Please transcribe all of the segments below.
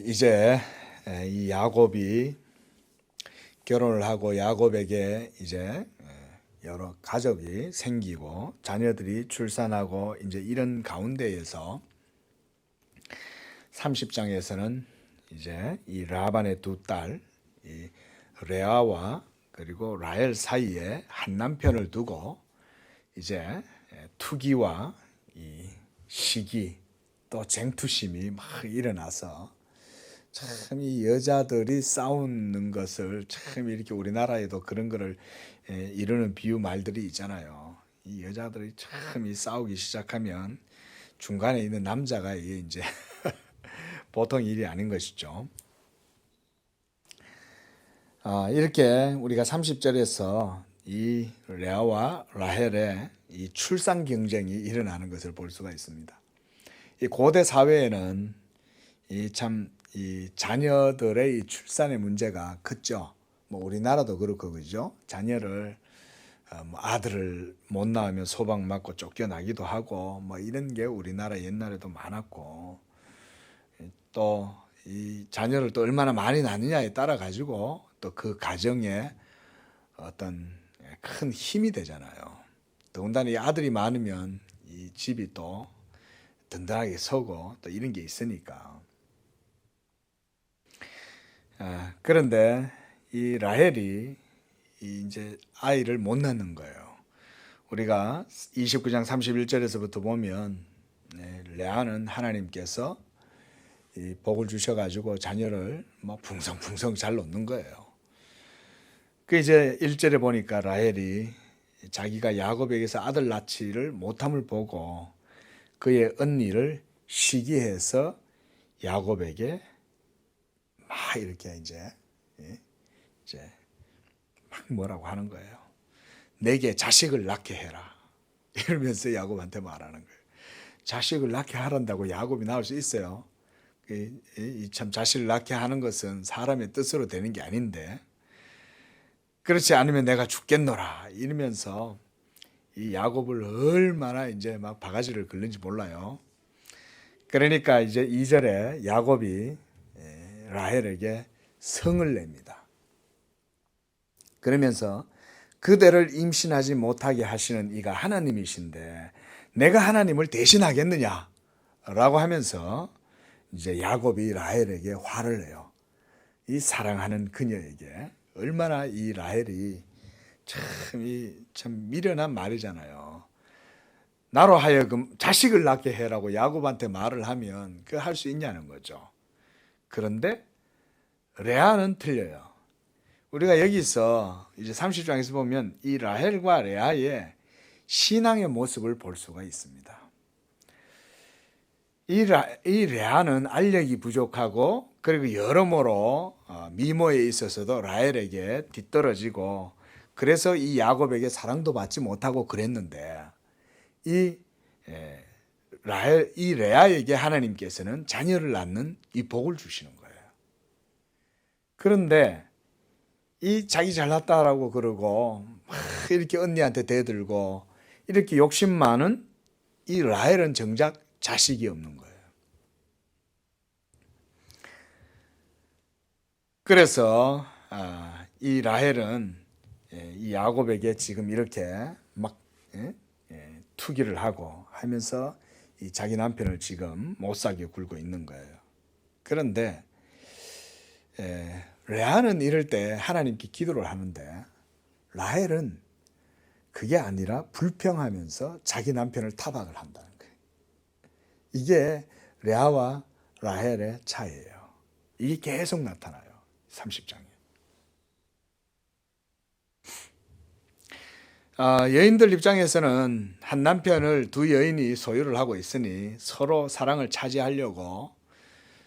이제 이 야곱이 결혼을 하고 야곱에게 이제 여러 가족이 생기고 자녀들이 출산하고 이제 이런 가운데에서 30장에서는 이제 이 라반의 두 딸, 이 레아와 그리고 라헬 사이에 한 남편을 두고 이제 투기와 이 시기 또 쟁투심이 막 일어나서 참 이 여자들이 싸우는 것을 참 이렇게 우리나라에도 그런 거를 이루는 비유 말들이 있잖아요. 이 여자들이 참 이 싸우기 시작하면 중간에 있는 남자가 이게 이제 보통 일이 아닌 것이죠. 이렇게 우리가 30절에서 이 레아와 라헬의 이 출산 경쟁이 일어나는 것을 볼 수가 있습니다. 이 고대 사회에는 이 자녀들의 이 출산의 문제가 컸죠. 뭐 우리나라도 그렇고 그죠. 자녀를 뭐 아들을 못 낳으면 소방 맞고 쫓겨나기도 하고 뭐 이런 게 우리나라 옛날에도 많았고, 또 이 자녀를 또 얼마나 많이 낳느냐에 따라 가지고 또 그 가정에 어떤 큰 힘이 되잖아요. 더군다나 이 아들이 많으면 이 집이 또 든든하게 서고 또 이런 게 있으니까. 그런데 이 라헬이 이제 아이를 못 낳는 거예요. 우리가 29장 31절에서부터 보면 레아는 하나님께서 이 복을 주셔가지고 자녀를 뭐 풍성풍성 잘 놓는 거예요. 그 이제 1절에 보니까 라헬이 자기가 야곱에게서 아들 낳지를 못함을 보고 그의 언니를 시기해서 야곱에게 막 이렇게 이제 막 뭐라고 하는 거예요. 내게 자식을 낳게 해라. 이러면서 야곱한테 말하는 거예요. 자식을 낳게 하란다고 야곱이 낳을 수 있어요? 참 자식을 낳게 하는 것은 사람의 뜻으로 되는 게 아닌데, 그렇지 않으면 내가 죽겠노라 이러면서 이 야곱을 얼마나 이제 막 바가지를 긁는지 몰라요. 그러니까 이제 2절에 야곱이 라헬에게 성을 냅니다. 그러면서 그대를 임신하지 못하게 하시는 이가 하나님이신데 내가 하나님을 대신하겠느냐 라고 하면서 이제 야곱이 라헬에게 화를 내요. 이 사랑하는 그녀에게. 얼마나 이 라헬이 참 미련한 말이잖아요. 나로 하여금 자식을 낳게 해라고 야곱한테 말을 하면 그 할 수 있냐는 거죠. 그런데 레아는 틀려요. 우리가 여기서 이제 30장에서 보면 이 라헬과 레아의 신앙의 모습을 볼 수가 있습니다. 이 레아는 알력이 부족하고 그리고 여러모로 미모에 있어서도 라헬에게 뒤떨어지고 그래서 이 야곱에게 사랑도 받지 못하고 그랬는데 이 레아에게 하나님께서는 자녀를 낳는 이 복을 주시는 거예요. 그런데 이 자기 잘났다라고 그러고 막 이렇게 언니한테 대들고 이렇게 욕심 많은 이 라헬은 정작 자식이 없는 거예요. 그래서 이 라헬은 이 야곱에게 지금 이렇게 막 투기를 하고 하면서 이 자기 남편을 지금 못 살게 굴고 있는 거예요. 그런데 레아는 이럴 때 하나님께 기도를 하는데 라헬은 그게 아니라 불평하면서 자기 남편을 타박을 한다는 거예요. 이게 레아와 라헬의 차이예요. 이게 계속 나타나요. 30장에. 여인들 입장에서는 한 남편을 두 여인이 소유를 하고 있으니 서로 사랑을 차지하려고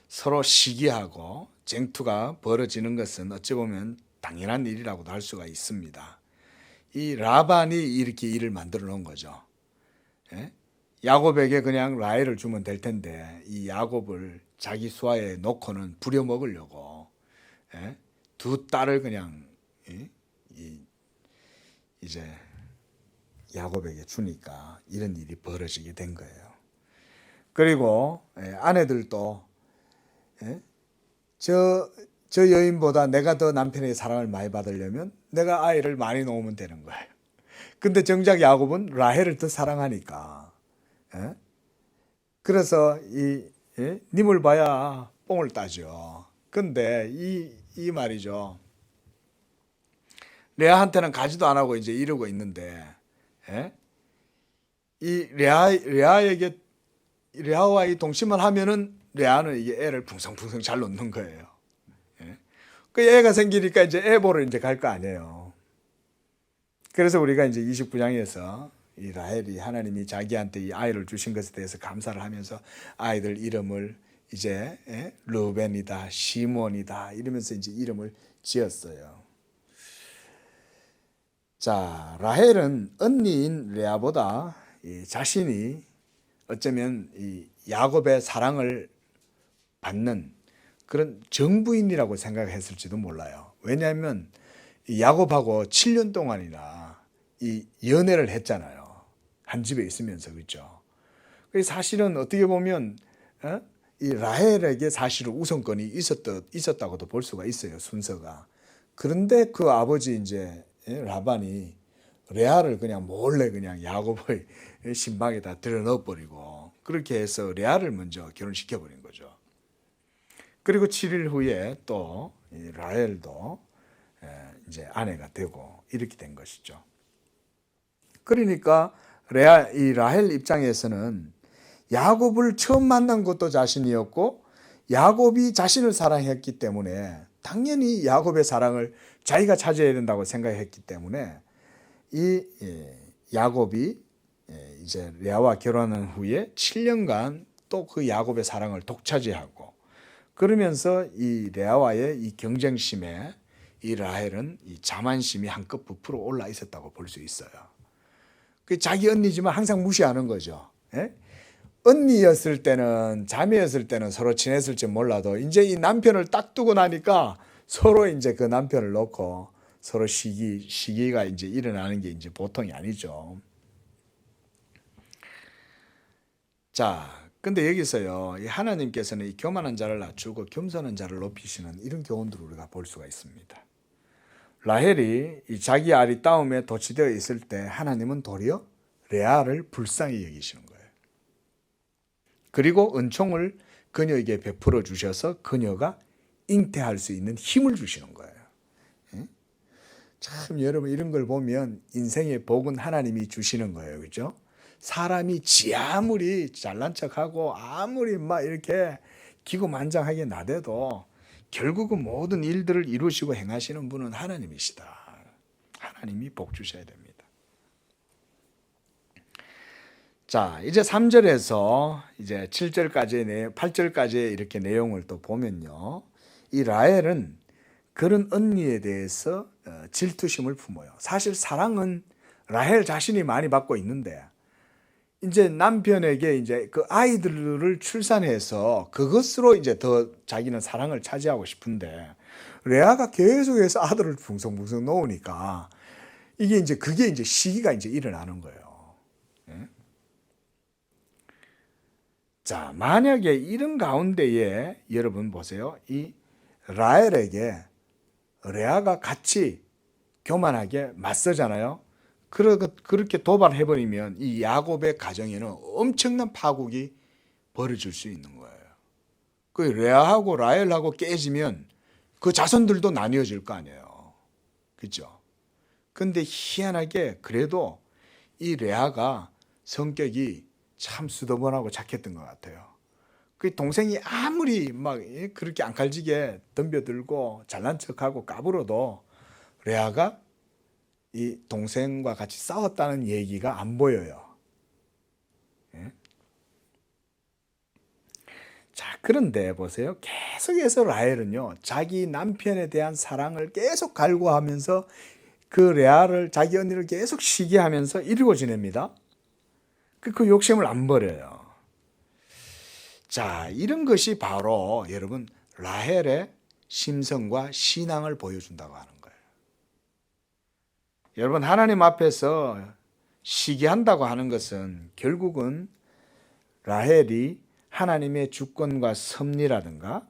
서로 시기하고 쟁투가 벌어지는 것은 어찌 보면 당연한 일이라고도 할 수가 있습니다. 이 라반이 이렇게 일을 만들어 놓은 거죠. 야곱에게 그냥 라헬을 주면 될 텐데 이 야곱을 자기 수하에 놓고는 부려먹으려고 두 딸을 그냥 이제 야곱에게 주니까 이런 일이 벌어지게 된 거예요. 그리고 아내들도 저 여인보다 내가 더 남편의 사랑을 많이 받으려면 내가 아이를 많이 놓으면 되는 거예요. 근데 정작 야곱은 라헬을 더 사랑하니까. 예? 그래서 님을 봐야 뽕을 따죠. 근데 이 말이죠. 레아한테는 가지도 안 하고 이제 이러고 있는데, 예? 이 레아와 이 동침을 하면은 레아는 이게 애를 풍성풍성 잘 놓는 거예요. 예? 그 애가 생기니까 이제 애 보러 이제 갈 거 아니에요. 그래서 우리가 이제 29장에서 이 라헬이 하나님이 자기한테 이 아이를 주신 것에 대해서 감사를 하면서 아이들 이름을 이제 르벤이다, 시몬이다 이러면서 이제 이름을 지었어요. 자, 라헬은 언니인 레아보다 이 자신이 어쩌면 이 야곱의 사랑을 받는 그런 정부인이라고 생각했을지도 몰라요. 왜냐하면 이 야곱하고 7년 동안이나 이 연애를 했잖아요. 한 집에 있으면서, 그렇죠? 사실은 어떻게 보면 이 라헬에게 사실은 우선권이 있었다고도 볼 수가 있어요. 순서가. 그런데 그 아버지 이제 라반이 레아를 그냥 몰래 그냥 야곱의 신방에다 들여 넣어버리고 그렇게 해서 레아를 먼저 결혼시켜버린 거죠. 그리고 7일 후에 또 라헬도 이제 아내가 되고 이렇게 된 것이죠. 그러니까 이 라헬 입장에서는 야곱을 처음 만난 것도 자신이었고 야곱이 자신을 사랑했기 때문에 당연히 야곱의 사랑을 자기가 차지해야 된다고 생각했기 때문에 이 야곱이 이제 레아와 결혼한 후에 7년간 또 그 야곱의 사랑을 독차지하고 그러면서 이 레아와의 이 경쟁심에 이 라헬은 이 자만심이 한껏 부풀어 올라 있었다고 볼 수 있어요. 그 자기 언니지만 항상 무시하는 거죠. 예? 언니였을 때는 자매였을 때는 서로 친했을지 몰라도 이제 이 남편을 딱 두고 나니까 서로 이제 그 남편을 놓고 서로 시기가 이제 일어나는 게 이제 보통이 아니죠. 자, 근데 여기서요, 이 하나님께서는 이 교만한 자를 낮추고 겸손한 자를 높이시는 이런 교훈들을 우리가 볼 수가 있습니다. 라헬이 이 자기 아리따움에 도취되어 있을 때 하나님은 도리어 레아를 불쌍히 여기시는 거예요. 그리고 은총을 그녀에게 베풀어 주셔서 그녀가 잉태할 수 있는 힘을 주시는 거예요. 참 여러분 이런 걸 보면 인생의 복은 하나님이 주시는 거예요. 그렇죠? 사람이 아무리 잘난 척하고 아무리 막 이렇게 기고만장하게 나대도 결국은 모든 일들을 이루시고 행하시는 분은 하나님이시다. 하나님이 복 주셔야 됩니다. 자, 이제 3절에서 이제 8절까지의 이렇게 내용을 또 보면요. 이 라헬은 그런 언니에 대해서 질투심을 품어요. 사실 사랑은 라헬 자신이 많이 받고 있는데 이제 남편에게 이제 그 아이들을 출산해서 그것으로 이제 더 자기는 사랑을 차지하고 싶은데 레아가 계속해서 아들을 붕성붕성 놓으니까 이게 이제 그게 이제 시기가 이제 일어나는 거예요. 자, 만약에 이런 가운데에 여러분 보세요. 이 라헬에게 레아가 같이 교만하게 맞서잖아요. 그렇게 도발해버리면 이 야곱의 가정에는 엄청난 파국이 벌어질 수 있는 거예요. 그 레아하고 라헬하고 깨지면 그 자손들도 나뉘어질 거 아니에요. 그렇죠? 근데 희한하게 그래도 이 레아가 성격이 참 수더번하고 착했던 것 같아요. 그 동생이 아무리 막 그렇게 앙칼지게 덤벼들고 잘난 척하고 까불어도 레아가 이 동생과 같이 싸웠다는 얘기가 안 보여요. 예? 자, 그런데 보세요. 계속해서 라헬은요, 자기 남편에 대한 사랑을 계속 갈구하면서 그 레아를, 자기 언니를 계속 시기하면서 이러고 지냅니다. 그 욕심을 안 버려요. 자, 이런 것이 바로 여러분 라헬의 심성과 신앙을 보여준다고 하는 거예요. 여러분 하나님 앞에서 시기한다고 하는 것은 결국은 라헬이 하나님의 주권과 섭리라든가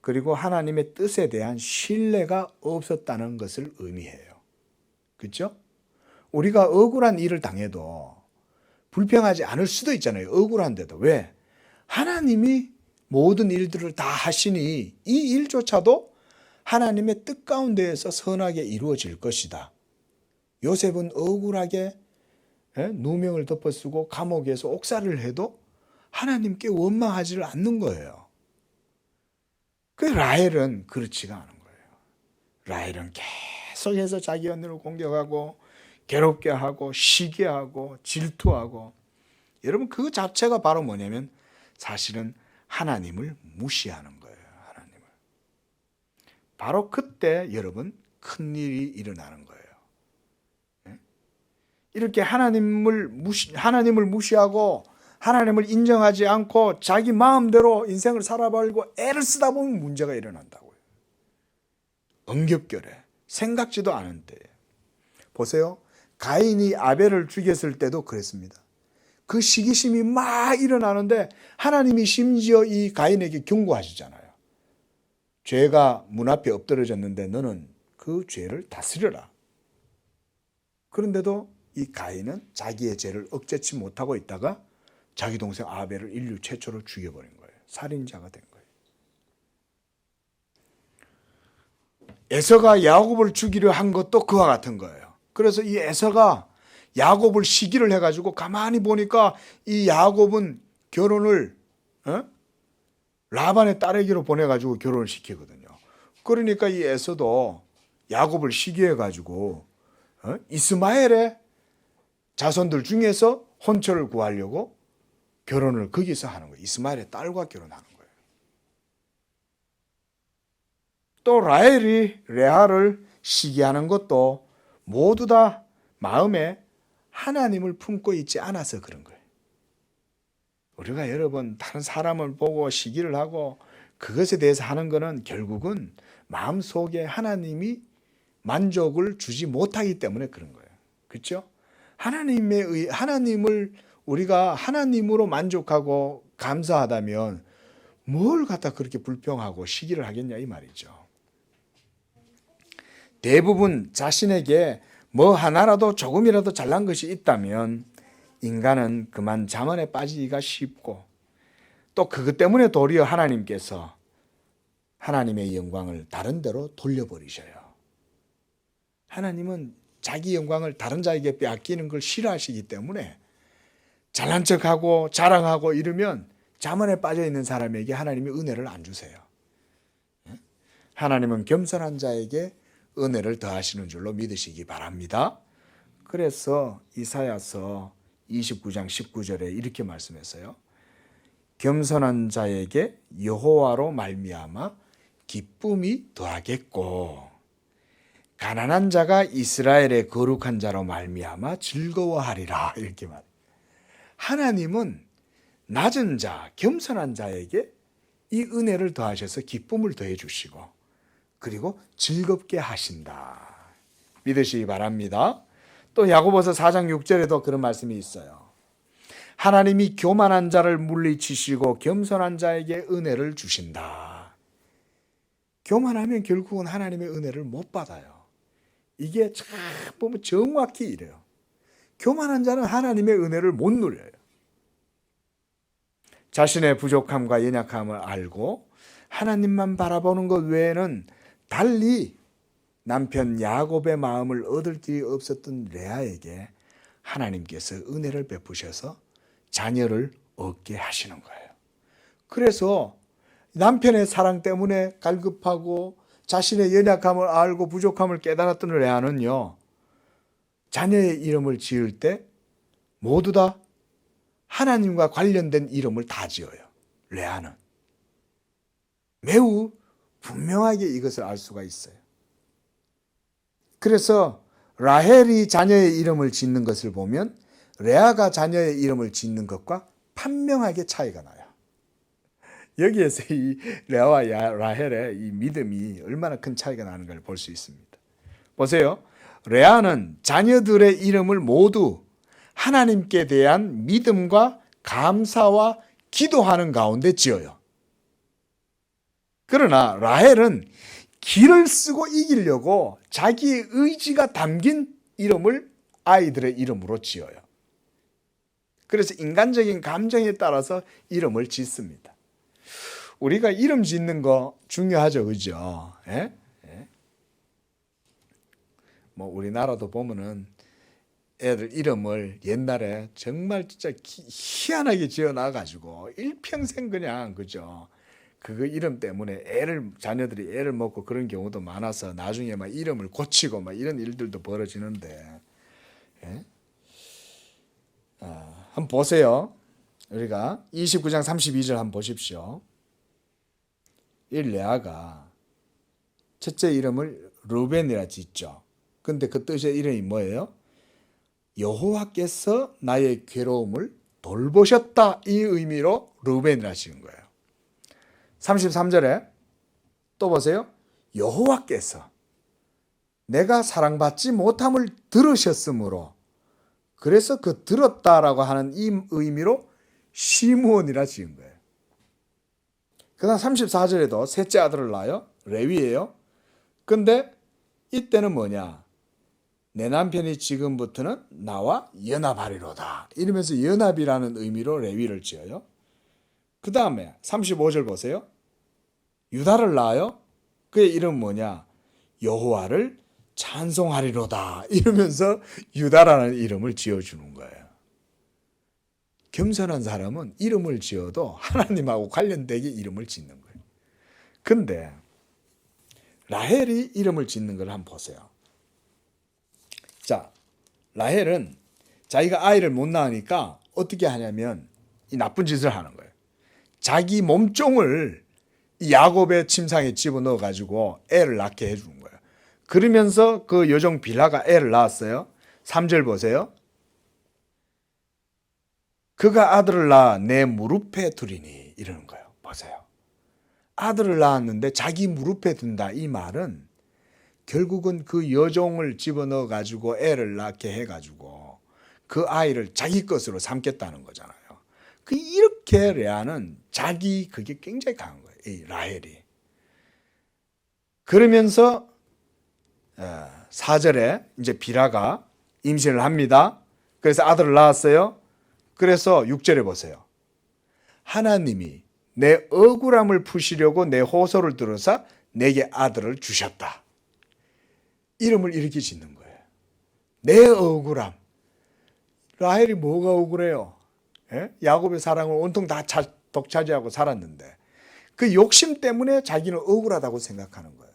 그리고 하나님의 뜻에 대한 신뢰가 없었다는 것을 의미해요. 그렇죠? 우리가 억울한 일을 당해도 불평하지 않을 수도 있잖아요. 억울한데도. 왜? 하나님이 모든 일들을 다 하시니 이 일조차도 하나님의 뜻 가운데에서 선하게 이루어질 것이다. 요셉은 억울하게 누명을 덮어쓰고 감옥에서 옥살이를 해도 하나님께 원망하지를 않는 거예요. 그 라헬은 그렇지가 않은 거예요. 라헬은 계속해서 자기 언니를 공격하고 괴롭게 하고 시기하고 질투하고, 여러분 그 자체가 바로 뭐냐면 사실은 하나님을 무시하는 거예요. 하나님을. 바로 그때 여러분 큰일이 일어나는 거예요. 이렇게 하나님을 무시하고 하나님을 인정하지 않고 자기 마음대로 인생을 살아버리고 애를 쓰다 보면 문제가 일어난다고요. 엄격결에 생각지도 않은 때에. 보세요. 가인이 아벨을 죽였을 때도 그랬습니다. 그 시기심이 막 일어나는데 하나님이 심지어 이 가인에게 경고하시잖아요. 죄가 문 앞에 엎드러졌는데 너는 그 죄를 다스려라. 그런데도 이 가인은 자기의 죄를 억제치 못하고 있다가 자기 동생 아벨을 인류 최초로 죽여버린 거예요. 살인자가 된 거예요. 에서가 야곱을 죽이려 한 것도 그와 같은 거예요. 그래서 이 에서가 야곱을 시기를 해가지고 가만히 보니까 이 야곱은 결혼을 라반의 딸에게로 보내가지고 결혼을 시키거든요. 그러니까 이 에서도 야곱을 시기해가지고 이스마엘의 자손들 중에서 혼처를 구하려고 결혼을 거기서 하는 거예요. 이스마엘의 딸과 결혼하는 거예요. 또 라헬이 레아를 시기하는 것도 모두 다 마음에 하나님을 품고 있지 않아서 그런 거예요. 우리가 여러 번 다른 사람을 보고 시기를 하고 그것에 대해서 하는 거는 결국은 마음속에 하나님이 만족을 주지 못하기 때문에 그런 거예요. 그렇죠? 하나님을 우리가 하나님으로 만족하고 감사하다면 뭘 갖다 그렇게 불평하고 시기를 하겠냐 이 말이죠. 대부분 자신에게 뭐 하나라도 조금이라도 잘난 것이 있다면 인간은 그만 자만에 빠지기가 쉽고, 또 그것 때문에 도리어 하나님께서 하나님의 영광을 다른 데로 돌려버리셔요. 하나님은 자기 영광을 다른 자에게 빼앗기는 걸 싫어하시기 때문에 잘난 척하고 자랑하고 이러면 자만에 빠져 있는 사람에게 하나님이 은혜를 안 주세요. 하나님은 겸손한 자에게 은혜를 더하시는 줄로 믿으시기 바랍니다. 그래서 이사야서 29장 19절에 이렇게 말씀했어요. 겸손한 자에게 여호와로 말미암아 기쁨이 더하겠고 가난한 자가 이스라엘의 거룩한 자로 말미암아 즐거워하리라. 이렇게 말. 하나님은 낮은 자, 겸손한 자에게 이 은혜를 더하셔서 기쁨을 더해 주시고 그리고 즐겁게 하신다. 믿으시기 바랍니다. 또 야고보서 4장 6절에도 그런 말씀이 있어요. 하나님이 교만한 자를 물리치시고 겸손한 자에게 은혜를 주신다. 교만하면 결국은 하나님의 은혜를 못 받아요. 이게 참 보면 정확히 이래요. 교만한 자는 하나님의 은혜를 못 누려요. 자신의 부족함과 연약함을 알고 하나님만 바라보는 것 외에는 달리 남편 야곱의 마음을 얻을 길이 없었던 레아에게 하나님께서 은혜를 베푸셔서 자녀를 얻게 하시는 거예요. 그래서 남편의 사랑 때문에 갈급하고 자신의 연약함을 알고 부족함을 깨달았던 레아는요, 자녀의 이름을 지을 때 모두 다 하나님과 관련된 이름을 다 지어요. 레아는 매우 분명하게 이것을 알 수가 있어요. 그래서 라헬이 자녀의 이름을 짓는 것을 보면 레아가 자녀의 이름을 짓는 것과 판명하게 차이가 나요. 여기에서 이 레아와 라헬의 이 믿음이 얼마나 큰 차이가 나는 걸 볼 수 있습니다. 보세요. 레아는 자녀들의 이름을 모두 하나님께 대한 믿음과 감사와 기도하는 가운데 지어요. 그러나 라헬은 기를 쓰고 이기려고 자기의 의지가 담긴 이름을 아이들의 이름으로 지어요. 그래서 인간적인 감정에 따라서 이름을 짓습니다. 우리가 이름 짓는 거 중요하죠, 그죠? 예? 예? 뭐 우리나라도 보면은 애들 이름을 옛날에 정말 진짜 희한하게 지어놔가지고 일평생 그냥 그죠? 그거 이름 때문에 자녀들이 애를 먹고 그런 경우도 많아서 나중에 막 이름을 고치고 막 이런 일들도 벌어지는데, 예? 한번 보세요. 우리가 29장 32절 한번 보십시오. 이 레아가 첫째 이름을 루벤이라 짓죠. 근데 그 뜻의 이름이 뭐예요? 여호와께서 나의 괴로움을 돌보셨다, 이 의미로 루벤이라 지은 거예요. 33절에 또 보세요. 여호와께서 내가 사랑받지 못함을 들으셨으므로, 그래서 그 들었다라고 하는 이 의미로 시므온이라 지은 거예요. 그 다음 34절에도 셋째 아들을 낳아요. 레위예요. 근데 이때는 뭐냐? 내 남편이 지금부터는 나와 연합하리로다, 이러면서 연합이라는 의미로 레위를 지어요. 그 다음에 35절 보세요. 유다를 낳아요. 그의 이름은 뭐냐? 여호와를 찬송하리로다, 이러면서 유다라는 이름을 지어주는 거예요. 겸손한 사람은 이름을 지어도 하나님하고 관련되게 이름을 짓는 거예요. 근데 라헬이 이름을 짓는 걸 한번 보세요. 자, 라헬은 자기가 아이를 못 낳으니까 어떻게 하냐면 이 나쁜 짓을 하는 거예요. 자기 몸종을 야곱의 침상에 집어넣어 가지고 애를 낳게 해주는 거예요. 그러면서 그 여종 빌하가 애를 낳았어요. 3절 보세요. 그가 아들을 낳아 내 무릎에 두리니, 이러는 거예요. 보세요. 아들을 낳았는데 자기 무릎에 둔다, 이 말은 결국은 그 여종을 집어넣어 가지고 애를 낳게 해 가지고 그 아이를 자기 것으로 삼겠다는 거잖아요. 이렇게 레아는 그게 굉장히 강한 거예요, 이 라헬이. 그러면서 4절에 이제 빌하가 임신을 합니다. 그래서 아들을 낳았어요. 그래서 6절에 보세요. 하나님이 내 억울함을 푸시려고 내 호소를 들어서 내게 아들을 주셨다. 이름을 이렇게 짓는 거예요. 내 억울함. 라헬이 뭐가 억울해요? 예? 야곱의 사랑을 온통 다 독차지하고 살았는데 그 욕심 때문에 자기는 억울하다고 생각하는 거예요.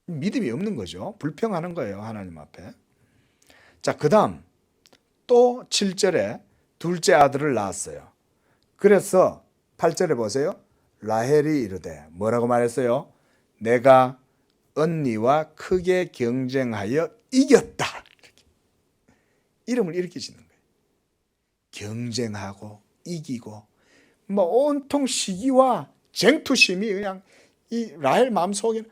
믿음이 없는 거죠. 불평하는 거예요, 하나님 앞에. 자, 그 다음 또 7절에 둘째 아들을 낳았어요. 그래서 8절에 보세요. 라헬이 이르되, 뭐라고 말했어요? 내가 언니와 크게 경쟁하여 이겼다. 이름을 이렇게 짓는 거예요. 경쟁하고 이기고 뭐 온통 시기와 쟁투심이 그냥 이 라헬 마음속에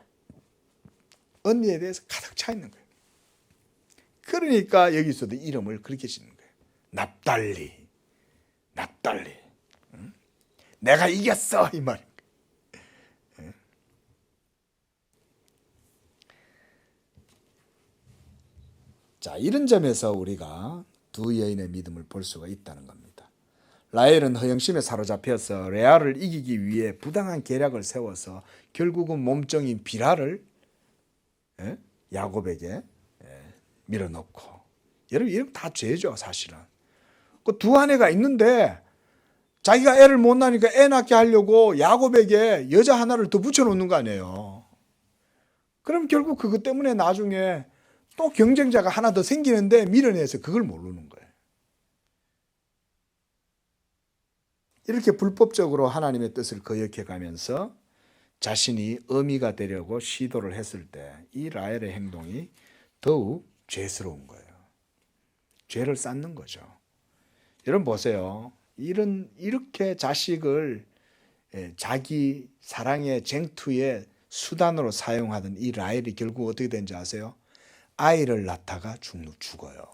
언니에 대해서 가득 차 있는 거예요. 그러니까 여기서도 이름을 그렇게 짓는 거예요. 납달리. 응? 내가 이겼어, 이 말입니다. 응? 자, 이런 점에서 우리가 두 여인의 믿음을 볼 수가 있다는 겁니다. 라헬은 허영심에 사로잡혀서 레아를 이기기 위해 부당한 계략을 세워서 결국은 몸종인 빌하를 야곱에게 밀어넣고, 여러분 이런 다 죄죠, 사실은. 그 두 아내가 있는데 자기가 애를 못 낳으니까 애 낳게 하려고 야곱에게 여자 하나를 더 붙여놓는 거 아니에요. 그럼 결국 그것 때문에 나중에 또 경쟁자가 하나 더 생기는데 밀어내서 그걸 모르는 거예요. 이렇게 불법적으로 하나님의 뜻을 거역해 가면서 자신이 어미가 되려고 시도를 했을 때 이 라헬의 행동이 더욱 죄스러운 거예요. 죄를 쌓는 거죠. 여러분 보세요. 이렇게 자식을 자기 사랑의 쟁투의 수단으로 사용하던 이 라헬이 결국 어떻게 된지 아세요? 아이를 낳다가 죽어요.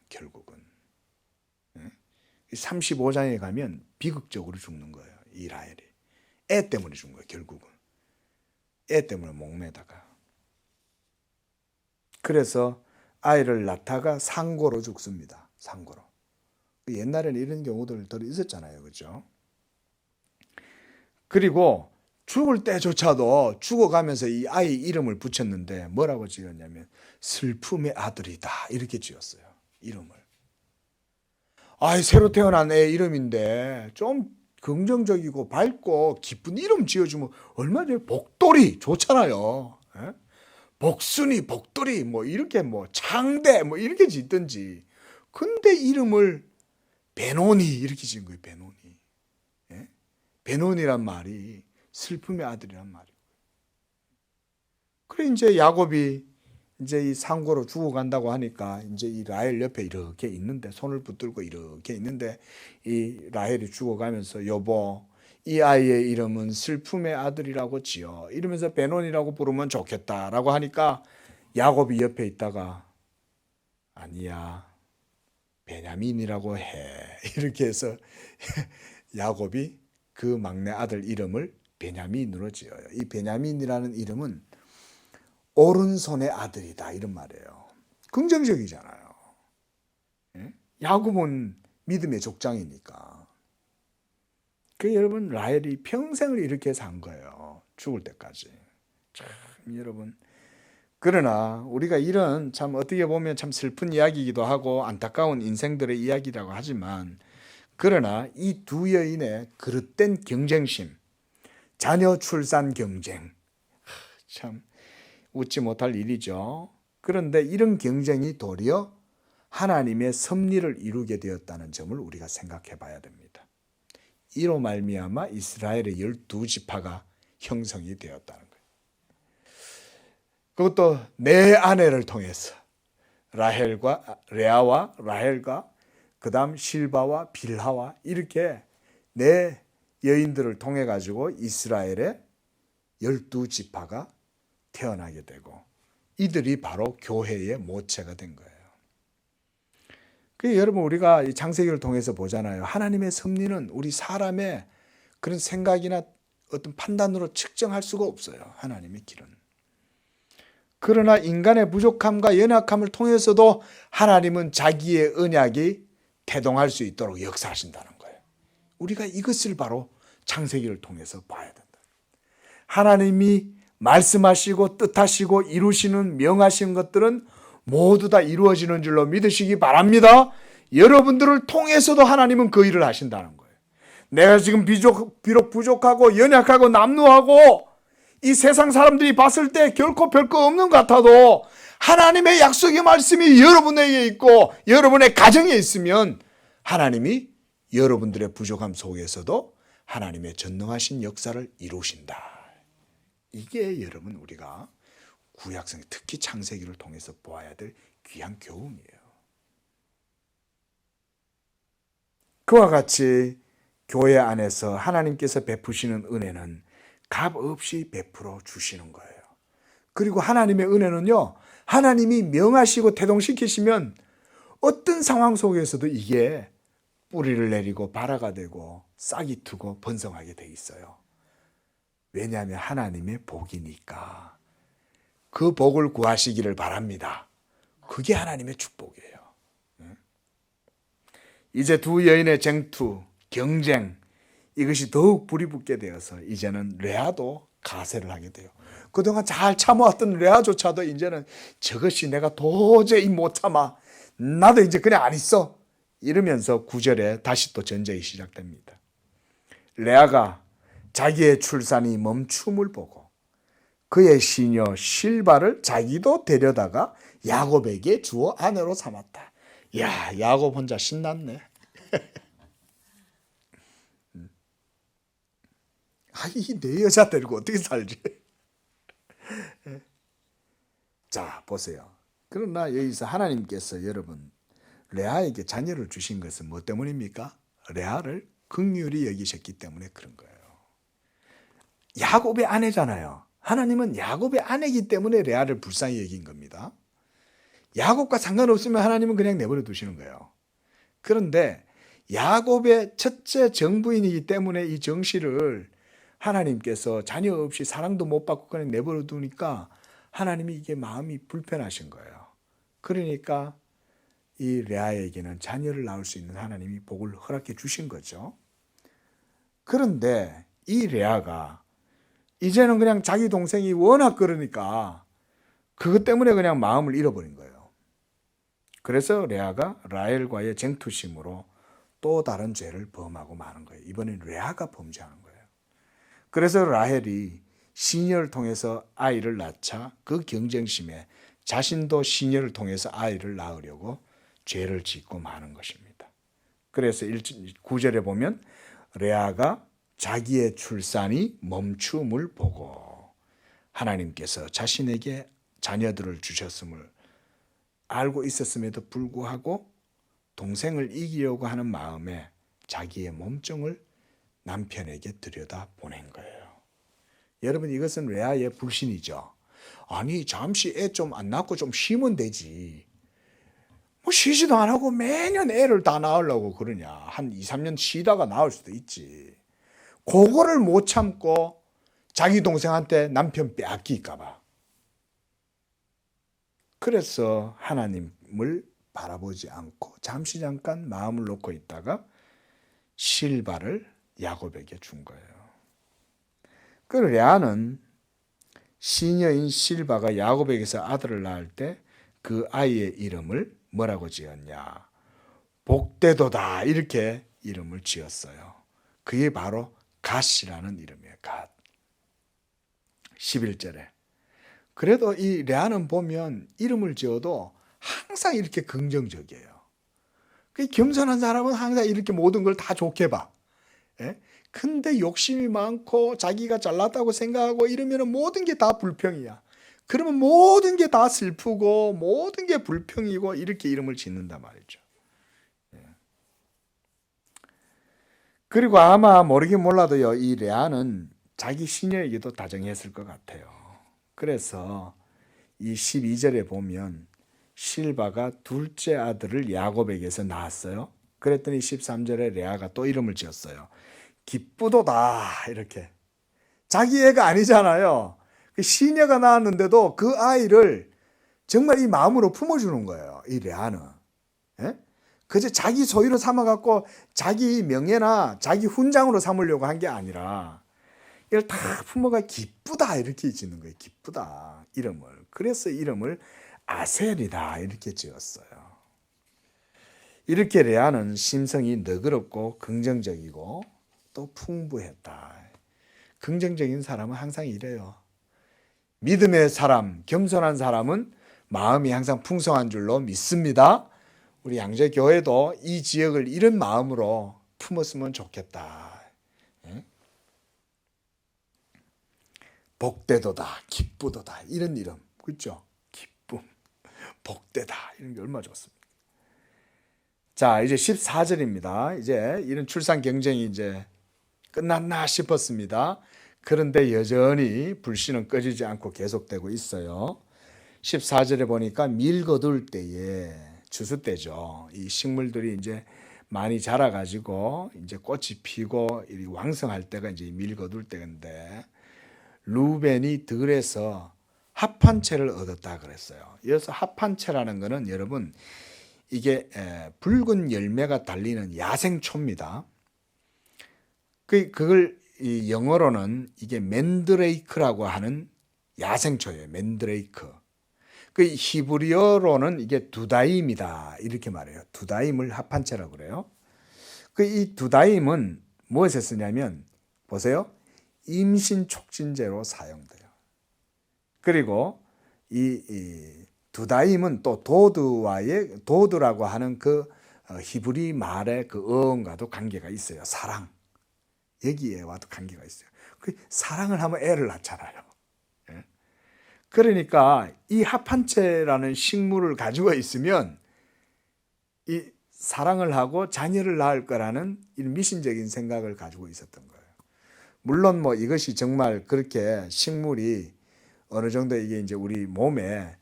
결국은. 35장에 가면 비극적으로 죽는 거예요. 이 라헬이. 애 때문에 죽은 거예요. 결국은. 애 때문에 목매다가. 그래서 아이를 낳다가 상고로 죽습니다. 상고로. 옛날에는 이런 경우들 덜 있었잖아요. 그죠? 그리고 죽을 때조차도 죽어가면서 이 아이 이름을 붙였는데 뭐라고 지었냐면 슬픔의 아들이다 이렇게 지었어요. 이름을. 아이 새로 태어난 애 이름인데 좀 긍정적이고 밝고 기쁜 이름 지어주면 얼마나 복돌이 좋잖아요. 예? 복순이 복돌이 뭐 이렇게 뭐 창대 뭐 이렇게 짓든지. 근데 이름을 베노니 이렇게 지은 거예요. 베노니. 예? 베노니란 말이 슬픔의 아들이란 말이에요. 그래 이제 야곱이 이제 이 상고로 죽어간다고 하니까 이제 이 라헬 옆에 이렇게 있는데 손을 붙들고 이렇게 있는데 이 라헬이 죽어가면서 여보 이 아이의 이름은 슬픔의 아들이라고 지어 이러면서 베논이라고 부르면 좋겠다라고 하니까 야곱이 옆에 있다가 아니야 베냐민이라고 해 이렇게 해서 야곱이 그 막내 아들 이름을 베냐민으로 지어요. 이 베냐민이라는 이름은 오른손의 아들이다 이런 말이에요. 긍정적이잖아요. 예? 야곱은 믿음의 족장이니까. 그 여러분 라헬이 평생을 이렇게 산 거예요. 죽을 때까지. 참 여러분. 그러나 우리가 이런 참 어떻게 보면 참 슬픈 이야기이기도 하고 안타까운 인생들의 이야기라고 하지만 그러나 이 두 여인의 그릇된 경쟁심, 자녀 출산 경쟁, 참 웃지 못할 일이죠. 그런데 이런 경쟁이 도리어 하나님의 섭리를 이루게 되었다는 점을 우리가 생각해 봐야 됩니다. 이로 말미암아 이스라엘의 12지파가 형성이 되었다는 거예요. 그것도 네 아내를 통해서 레아와 라헬과 그다음 실바와 빌하와 이렇게 네 여인들을 통해 가지고 이스라엘의 12지파가 태어나게 되고 이들이 바로 교회의 모체가 된 거예요. 여러분 우리가 이 창세기를 통해서 보잖아요. 하나님의 섭리는 우리 사람의 그런 생각이나 어떤 판단으로 측정할 수가 없어요. 하나님의 길은. 그러나 인간의 부족함과 연약함을 통해서도 하나님은 자기의 언약이 태동할 수 있도록 역사하신다는 거예요. 우리가 이것을 바로 창세기를 통해서 봐야 된다. 하나님이 말씀하시고 뜻하시고 이루시는 명하신 것들은 모두 다 이루어지는 줄로 믿으시기 바랍니다. 여러분들을 통해서도 하나님은 그 일을 하신다는 거예요. 내가 지금 비록 부족하고 연약하고 남루하고 이 세상 사람들이 봤을 때 결코 별거 없는 것 같아도 하나님의 약속의 말씀이 여러분에게 있고 여러분의 가정에 있으면 하나님이 여러분들의 부족함 속에서도 하나님의 전능하신 역사를 이루신다. 이게 여러분 우리가 구약성 특히 창세기를 통해서 보아야 될 귀한 교훈이에요. 그와 같이 교회 안에서 하나님께서 베푸시는 은혜는 값없이 베풀어 주시는 거예요. 그리고 하나님의 은혜는요, 하나님이 명하시고 태동시키시면 어떤 상황 속에서도 이게 뿌리를 내리고 발화가 되고 싹이 트고 번성하게 돼 있어요. 왜냐하면 하나님의 복이니까. 그 복을 구하시기를 바랍니다. 그게 하나님의 축복이에요. 이제 두 여인의 쟁투, 경쟁, 이것이 더욱 불이 붙게 되어서 이제는 레아도 가세를 하게 돼요. 그동안 잘 참아왔던 레아조차도 이제는 저것이 내가 도저히 못 참아. 나도 이제 그냥 안 있어. 이러면서 9절에 다시 또 전쟁이 시작됩니다. 레아가 자기의 출산이 멈춤을 보고 그의 시녀 실바를 자기도 데려다가 야곱에게 주어 아내로 삼았다. 야, 야곱 혼자 신났네. 이 내 여자 데리고 어떻게 살지? 자, 보세요. 그러나 여기서 하나님께서 여러분 레아에게 자녀를 주신 것은 뭐 때문입니까? 레아를 긍휼히 여기셨기 때문에 그런 거예요. 야곱의 아내잖아요. 하나님은 야곱의 아내이기 때문에 레아를 불쌍히 여긴 겁니다. 야곱과 상관없으면 하나님은 그냥 내버려 두시는 거예요. 그런데 야곱의 첫째 정부인이기 때문에 이 정씨를 하나님께서 자녀 없이 사랑도 못 받고 그냥 내버려 두니까 하나님이 이게 마음이 불편하신 거예요. 그러니까 이 레아에게는 자녀를 낳을 수 있는 하나님이 복을 허락해 주신 거죠. 그런데 이 레아가 이제는 그냥 자기 동생이 워낙 그러니까 그것 때문에 그냥 마음을 잃어버린 거예요. 그래서 레아가 라헬과의 쟁투심으로 또 다른 죄를 범하고 마는 거예요. 이번엔 레아가 범죄하는 거예요. 그래서 라헬이 시녀를 통해서 아이를 낳자 그 경쟁심에 자신도 시녀를 통해서 아이를 낳으려고 죄를 짓고 마는 것입니다. 그래서 9절에 보면 레아가 자기의 출산이 멈춤을 보고 하나님께서 자신에게 자녀들을 주셨음을 알고 있었음에도 불구하고 동생을 이기려고 하는 마음에 자기의 몸종을 남편에게 들여다 보낸 거예요. 여러분, 이것은 레아의 불신이죠. 아니, 잠시 애 좀 안 낳고 좀 쉬면 되지. 뭐 쉬지도 안 하고 매년 애를 다 낳으려고 그러냐. 한 2, 3년 쉬다가 낳을 수도 있지. 그거를 못 참고 자기 동생한테 남편 빼앗길까 봐. 그래서 하나님을 바라보지 않고 잠깐 마음을 놓고 있다가 실바를 야곱에게 준 거예요. 그 레아는 시녀인 실바가 야곱에게서 아들을 낳을 때 그 아이의 이름을 뭐라고 지었냐? 복되도다, 이렇게 이름을 지었어요. 그게 바로 갓이라는 이름이에요. 갓. 11절에. 그래도 이 레아는 보면 이름을 지어도 항상 이렇게 긍정적이에요. 그 겸손한 사람은 항상 이렇게 모든 걸 다 좋게 봐. 예? 근데 욕심이 많고 자기가 잘났다고 생각하고 이러면 모든 게 다 불평이야. 그러면 모든 게 다 슬프고 모든 게 불평이고 이렇게 이름을 짓는단 말이죠. 예. 그리고 아마 모르긴 몰라도요, 이 레아는 자기 시녀에게도 다정했을 것 같아요. 그래서 이 12절에 보면 실바가 둘째 아들을 야곱에게서 낳았어요. 그랬더니 13절에 레아가 또 이름을 지었어요. 기쁘도다, 이렇게. 자기 애가 아니잖아요. 시녀가 낳았는데도 그 아이를 정말 이 마음으로 품어주는 거예요, 이 레아는. 예? 그저 자기 소유로 삼아갖고 자기 명예나 자기 훈장으로 삼으려고 한 게 아니라 이걸 다 품어가 기쁘다, 이렇게 짓는 거예요. 기쁘다, 이름을. 그래서 이름을 아셀이다, 이렇게 지었어요. 이렇게 레아는 심성이 너그럽고 긍정적이고 또 풍부했다. 긍정적인 사람은 항상 이래요. 믿음의 사람, 겸손한 사람은 마음이 항상 풍성한 줄로 믿습니다. 우리 양재교회도 이 지역을 이런 마음으로 품었으면 좋겠다. 복되도다, 기쁘도다, 이런 이름, 그렇죠? 기쁨, 복되다, 이런 게 얼마나 좋습니까? 자, 이제 14절입니다. 이제 이런 출산 경쟁이 이제 끝났나 싶었습니다. 그런데 여전히 불신은 꺼지지 않고 계속되고 있어요. 14절에 보니까 밀 거둘 때에, 추수 때죠. 이 식물들이 이제 많이 자라가지고 이제 꽃이 피고 왕성할 때가 이제 밀 거둘 때인데 루벤이 들에서 합한 채를 얻었다 그랬어요. 여기서 합한 채라는 거는 여러분 이게 붉은 열매가 달리는 야생초입니다. 그걸 이 영어로는 이게 맨드레이크라고 하는 야생초예요. 맨드레이크. 그 히브리어로는 이게 두다임이다, 이렇게 말해요. 두다임을 합한 채라고 그래요. 그 이 두다임은 무엇에 쓰냐면 보세요. 임신 촉진제로 사용돼요. 그리고 이 두다임은 또 도드라고 하는 그 히브리 말의 그 어원과도 관계가 있어요. 사랑. 여기에와도 관계가 있어요. 그 사랑을 하면 애를 낳잖아요. 예? 그러니까 이 합한채라는 식물을 가지고 있으면 이 사랑을 하고 자녀를 낳을 거라는 이 미신적인 생각을 가지고 있었던 거예요. 물론 뭐 이것이 정말 그렇게 식물이 어느 정도 이게 이제 우리 몸에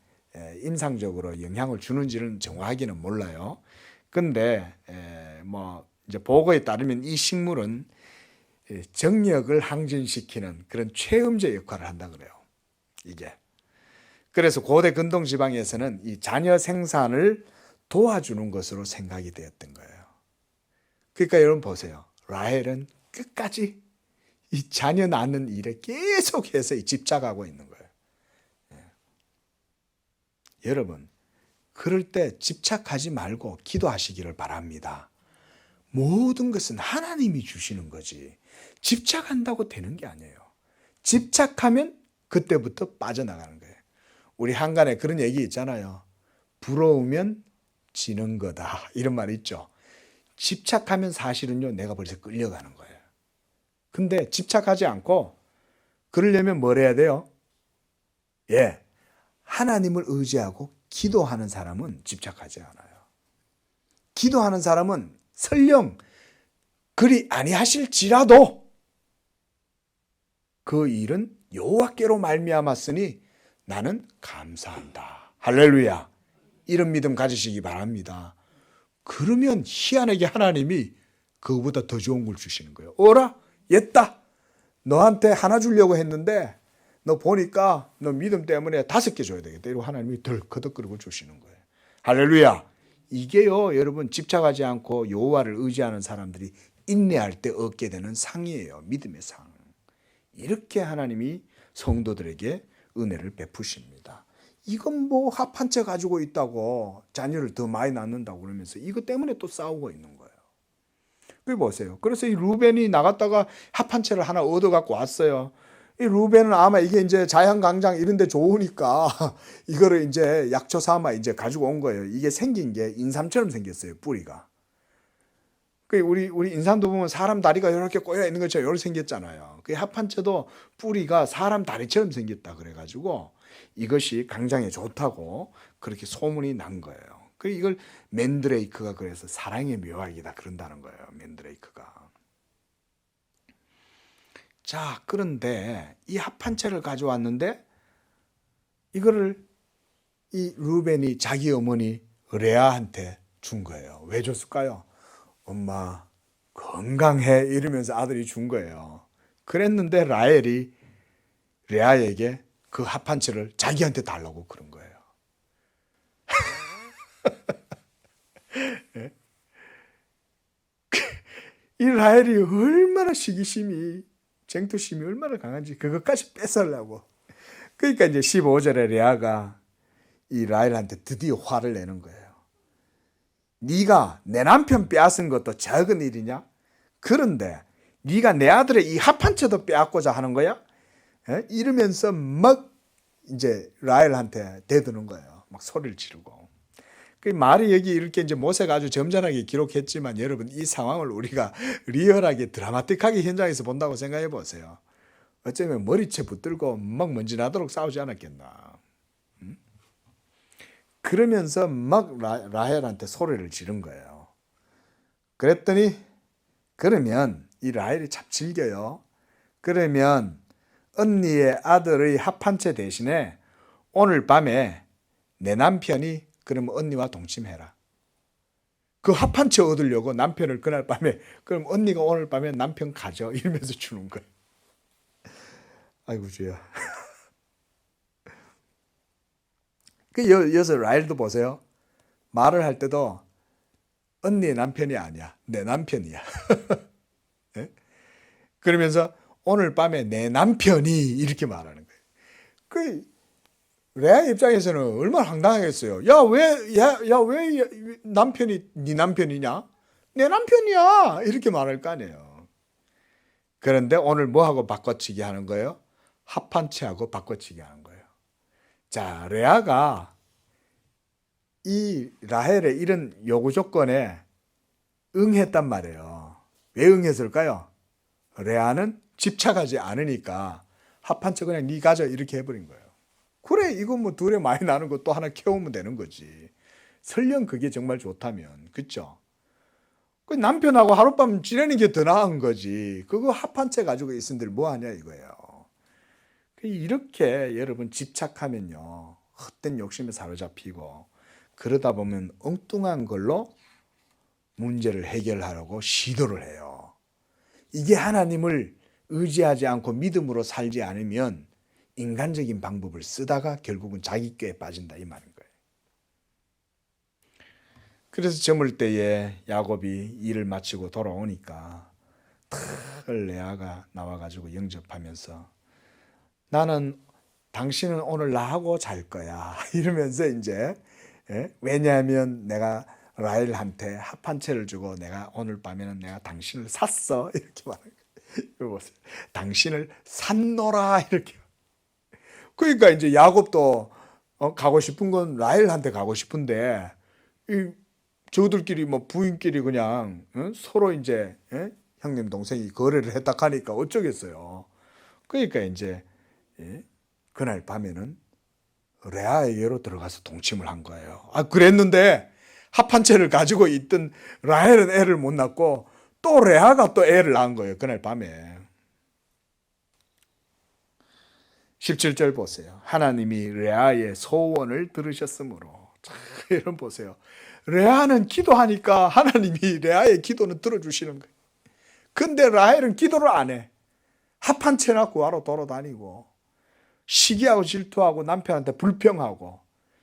임상적으로 영향을 주는지는 정확하게는 몰라요. 근데 뭐 이제 보고에 따르면 이 식물은 정력을 항진시키는 그런 최음제 역할을 한다 그래요. 이게. 그래서 고대 근동 지방에서는 이 자녀 생산을 도와주는 것으로 생각이 되었던 거예요. 그러니까 여러분 보세요. 라헬은 끝까지 이 자녀 낳는 일에 계속해서 집착하고 있는 거예요. 여러분, 그럴 때 집착하지 말고 기도하시기를 바랍니다. 모든 것은 하나님이 주시는 거지. 집착한다고 되는 게 아니에요. 집착하면 그때부터 빠져나가는 거예요. 우리 한간에 그런 얘기 있잖아요. 부러우면 지는 거다. 이런 말 있죠. 집착하면 사실은요, 내가 벌써 끌려가는 거예요. 근데 집착하지 않고 그러려면 뭘 해야 돼요? 예, 하나님을 의지하고 기도하는 사람은 집착하지 않아요. 기도하는 사람은 설령 그리 아니하실지라도 그 일은 여호와께로 말미암았으니 나는 감사한다. 할렐루야. 이런 믿음 가지시기 바랍니다. 그러면 희한하게 하나님이 그거보다 더 좋은 걸 주시는 거예요. 어라? 옛다. 너한테 하나 주려고 했는데 너 보니까 너 믿음 때문에 5개 줘야 되겠다. 이러고 하나님이 덜 거덕거리고 주시는 거예요. 할렐루야. 이게요, 여러분 집착하지 않고 여호와를 의지하는 사람들이 인내할 때 얻게 되는 상이에요. 믿음의 상. 이렇게 하나님이 성도들에게 은혜를 베푸십니다. 이건 뭐 합한 채 가지고 있다고 자녀를 더 많이 낳는다고 그러면서 이것 때문에 또 싸우고 있는 거예요. 그 보세요. 그래서 이 루벤이 나갔다가 합한 채를 하나 얻어 갖고 왔어요. 이 루벤은 아마 이게 이제 자연광장 이런 데 좋으니까 이거를 이제 약초 삼아 이제 가지고 온 거예요. 이게 생긴 게 인삼처럼 생겼어요, 뿌리가. 우리 인삼도 보면 사람 다리가 이렇게 꼬여 있는 것처럼 이렇게 생겼잖아요. 그 합한채도 뿌리가 사람 다리처럼 생겼다 그래가지고 이것이 강장에 좋다고 그렇게 소문이 난 거예요. 이걸 맨드레이크가 그래서 사랑의 묘약이다 그런다는 거예요. 맨드레이크가. 자, 그런데 이 합한채를 가져왔는데 이거를 이 루벤이 자기 어머니 레아한테 준 거예요. 왜 줬을까요? 엄마 건강해 이러면서 아들이 준 거예요. 그랬는데 라헬이 레아에게 그 합한채를 자기한테 달라고 그런 거예요. 이 라헬이 얼마나 시기심이 쟁투심이 얼마나 강한지 그것까지 뺏으려고. 그러니까 이제 15절에 레아가 이 라헬한테 드디어 화를 내는 거예요. 네가 내 남편 빼앗은 것도 작은 일이냐? 그런데 네가 내 아들의 이 합한채도 빼앗고자 하는 거야? 이러면서 막 이제 라헬한테 대드는 거예요. 막 소리를 지르고. 그 말이 여기 이렇게 이제 모세가 아주 점잖하게 기록했지만 여러분 이 상황을 우리가 리얼하게 드라마틱하게 현장에서 본다고 생각해 보세요. 어쩌면 머리채 붙들고 막 먼지 나도록 싸우지 않았겠나. 그러면서 막 라헬한테 소리를 지른 거예요. 그랬더니 그러면 이 라헬이 참 즐겨요. 그러면 언니의 아들의 합한채 대신에 오늘 밤에 내 남편이 그럼 언니와 동침해라. 그 합한채 얻으려고 남편을 그날 밤에 그럼 언니가 오늘 밤에 남편 가져 이러면서 주는 거예요. 아이고 주야. 여기서 라헬도 보세요. 말을 할 때도 언니의 남편이 아니야. 내 남편이야. 네? 그러면서 오늘 밤에 내 남편이 이렇게 말하는 거예요. 레아 입장에서는 얼마나 황당하겠어요. 왜 남편이 네 남편이냐? 내 남편이야. 이렇게 말할 거 아니에요. 그런데 오늘 뭐하고 바꿔치기 하는 거예요? 합한채하고 바꿔치기 하는 거예요. 자, 레아가 이 라헬의 이런 요구 조건에 응했단 말이에요. 왜 응했을까요? 레아는 집착하지 않으니까 합한채 그냥 네 가져 이렇게 해버린 거예요. 그래, 이거 뭐 둘에 많이 나는 거 또 하나 캐오면 되는 거지. 설령 그게 정말 좋다면, 그쵸? 그 남편하고 하룻밤 지내는 게 더 나은 거지. 그거 합한채 가지고 있은들 뭐 하냐 이거예요. 이렇게 여러분 집착하면요, 헛된 욕심에 사로잡히고 그러다 보면 엉뚱한 걸로 문제를 해결하려고 시도를 해요. 이게 하나님을 의지하지 않고 믿음으로 살지 않으면 인간적인 방법을 쓰다가 결국은 자기 꾀에 빠진다 이 말인 거예요. 그래서 저물 때에 야곱이 일을 마치고 돌아오니까 레아가 나와가지고 영접하면서 나는 당신은 오늘 나하고 잘 거야 이러면서 이제 왜냐하면 내가 라헬한테 합한 채를 주고 내가 오늘 밤에는 내가 당신을 샀어 이렇게 말하는 거예요. 이거 보세요. 당신을 샀노라 이렇게. 그러니까 이제 야곱도 가고 싶은 건 라헬한테 가고 싶은데 이 저들끼리 뭐 부인끼리 그냥 서로 이제 형님 동생이 거래를 했다 하니까 어쩌겠어요. 그러니까 이제 그날 밤에는 레아에게로 들어가서 동침을 한 거예요. 그랬는데 합한 채를 가지고 있던 라헬은 애를 못 낳고 또 레아가 또 애를 낳은 거예요. 그날 밤에. 17절 보세요. 하나님이 레아의 소원을 들으셨으므로. 자, 여러분 보세요. 레아는 기도하니까 하나님이 레아의 기도는 들어주시는 거예요. 근데 라헬은 기도를 안 해. 합한 채나 구하러 돌아다니고 시기하고 질투하고 남편한테 불평하고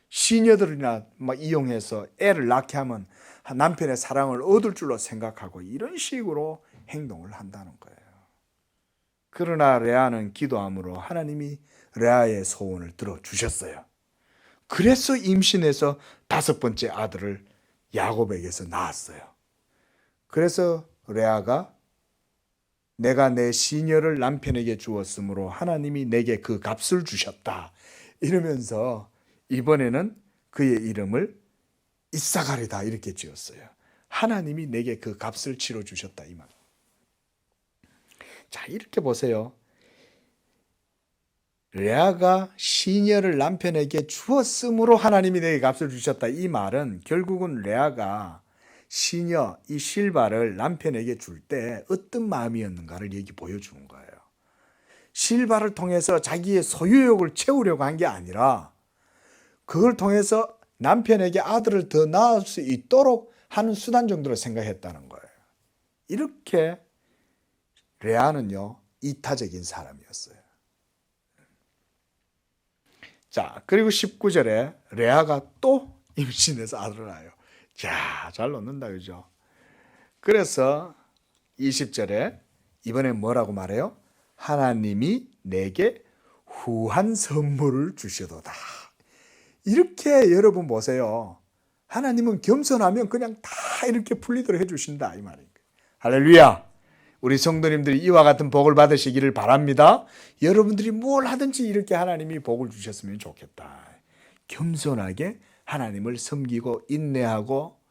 시녀들이나 막 이용해서 애를 낳게 하면 남편의 사랑을 얻을 줄로 생각하고 이런 식으로 행동을 한다는 거예요. 그러나 레아는 기도함으로 하나님이 레아의 소원을 들어주셨어요. 그래서 임신해서 5번째 아들을 야곱에게서 낳았어요. 그래서 레아가 내가 내 시녀를 남편에게 주었으므로 하나님이 내게 그 값을 주셨다 이러면서 이번에는 그의 이름을 이사가리다 이렇게 지었어요. 하나님이 내게 그 값을 치러 주셨다 이 말. 자, 이렇게 보세요. 레아가 시녀를 남편에게 주었으므로 하나님이 내게 값을 주셨다 이 말은 결국은 레아가 시녀 이 실바를 남편에게 줄 때 어떤 마음이었는가를 여기 보여주는 거예요. 실바를 통해서 자기의 소유욕을 채우려고 한 게 아니라 그걸 통해서 남편에게 아들을 더 낳을 수 있도록 하는 수단 정도로 생각했다는 거예요. 이렇게 레아는요 이타적인 사람이었어요. 자, 그리고 19절에 레아가 또 임신해서 아들을 낳아요. 자, 잘 놓는다 그죠? 그래서 20절에 이번엔 뭐라고 말해요? 하나님이 내게 후한 선물을 주시도다. 이렇게 여러분 보세요. 하나님은 겸손하면 그냥 다 이렇게 풀리도록 해주신다 이 말이에요. 할렐루야. 우리 성도님들이 이와 같은 복을 받으시기를 바랍니다. 여러분들이 뭘 하든지 이렇게 하나님이 복을 주셨으면 좋겠다. 겸손하게 하나님을 섬기고 인내하고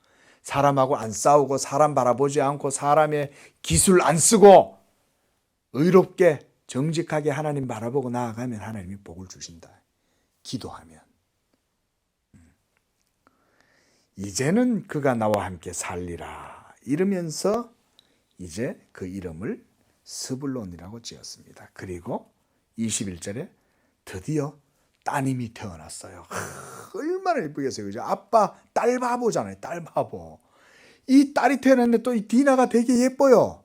사람하고 안 싸우고 사람 바라보지 않고 사람의 기술 안 쓰고 의롭게 정직하게 하나님 바라보고 나아가면 하나님이 복을 주신다. 기도하면. 이제는 그가 나와 함께 살리라 이러면서 이제 그 이름을 스불론이라고 지었습니다. 그리고 21절에 드디어 따님이 태어났어요. 얼마나 예쁘겠어요. 그죠? 아빠, 딸 바보잖아요. 딸 바보. 이 딸이 태어났는데 또 이 디나가 되게 예뻐요.